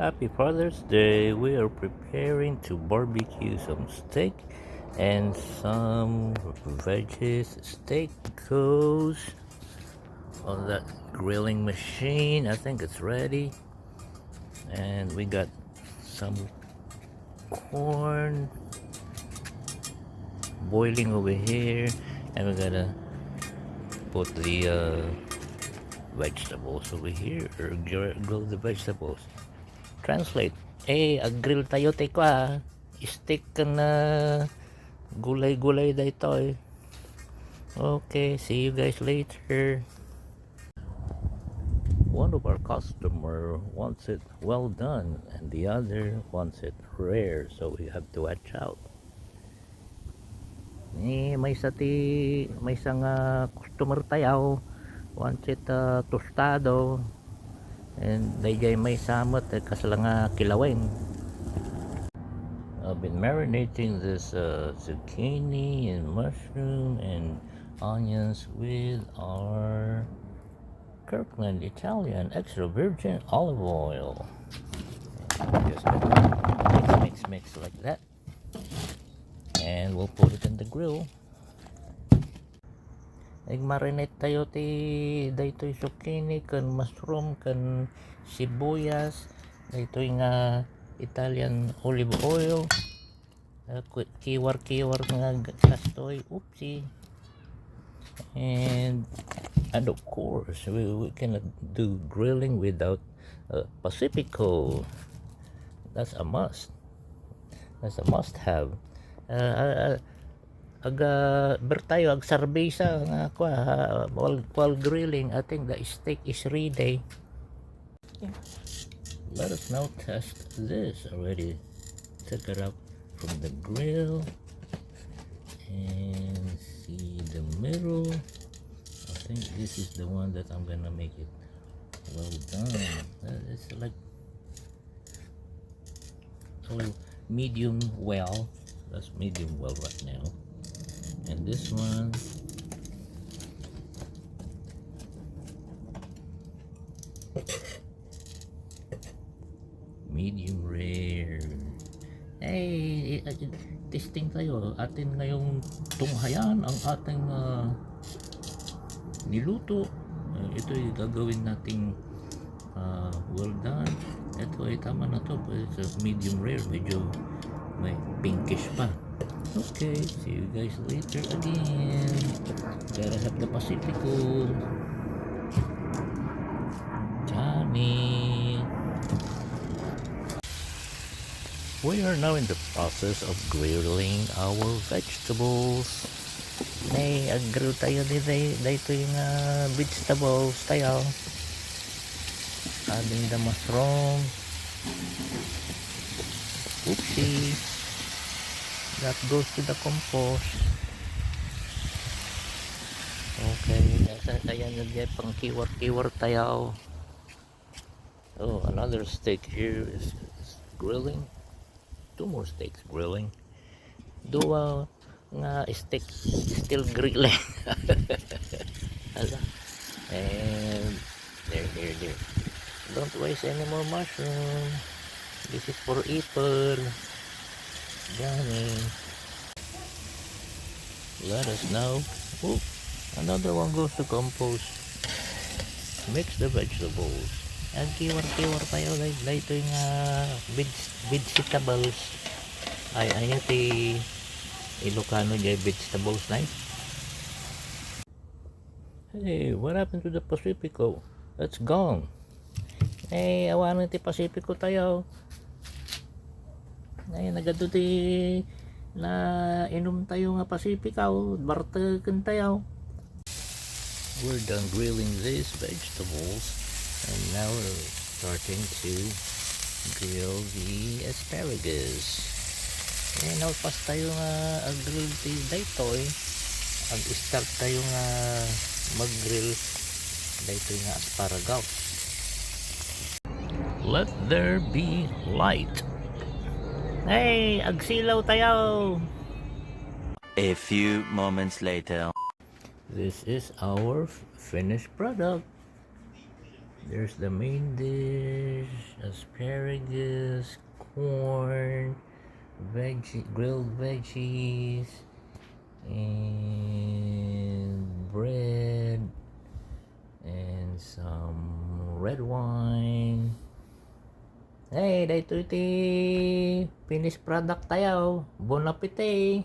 Happy Father's Day. We are preparing to barbecue some steak and some veggies. Steak goes on that grilling machine. I think it's ready. And we got some corn boiling over here. And we're gonna put the vegetables over here, or grill the vegetables. Translate. Agril tayo teko Steak ka na gulay-gulay dito eh. Okay, see you guys later. One of our customer wants it well done and the other wants it rare, so we have to watch out. May isang customer tayo wants it tostado, and dayjay may samot kaslang kilawin. I've been marinating this zucchini and mushroom and onions with our Kirkland Italian extra virgin olive oil. And just mix like that, and we'll put it in the grill. Marinate tayo daytoy zucchini kan mushroom kan sibuyas, daytoy nga Italian olive oil, kiwar nga kastoy, oopsie. And of course we cannot do grilling without Pacifico. That's a must have. Bertayo ag sarbesa nga while grilling. I think the steak is ready. Let us now test this. Already took it out from the grill and see the middle. I think this is the one that I'm gonna make it well done. It's like medium well. That's medium well right now. And this one, medium rare. Testing tayo. Atin ngayong tunghayan ang ating niluto. Ito ay gagawin nating well done. Ito ay tama na to. It's a medium rare. Medyo may pinkish pa. Okay, see you guys later again. Gotta have the Pacifico. Johnny. We are now in the process of grilling our vegetables. Grill tayo dito yung vegetables tayo. Adding the mushroom. Oopsie. That goes to the compost. Okay, kaya nagyay pang kiwar tayo. Oh, another steak here is grilling. Two more steaks grilling. Dua nga steak still grilling. And there. Don't waste any more mushroom. This is for eater. Johnny. Let us know. Ooh, another one goes to compost. Mix the vegetables. And kiwar tayo dito yung vegetables. Ay ti Ilocano dyan vegetables na. Hey, what happened to the Pacifico? That's gone. Awanan ti Pacifico tayo. Nagado ti na inom tayo nga Pacifico. Bartagan tayo. We're done grilling these vegetables. And now we're starting to grill the asparagus. Nalpas tayo nga grill daytoy. Start tayo nga mag-grill daytoy nga asparagus. Let there be light. Agsilaw tayo. A few moments later. This is our finished product. There's the main dish, asparagus, corn, grilled veggies, and bread, and some red wine. Hey, day tuti! Finished product tayo. Bon appetit!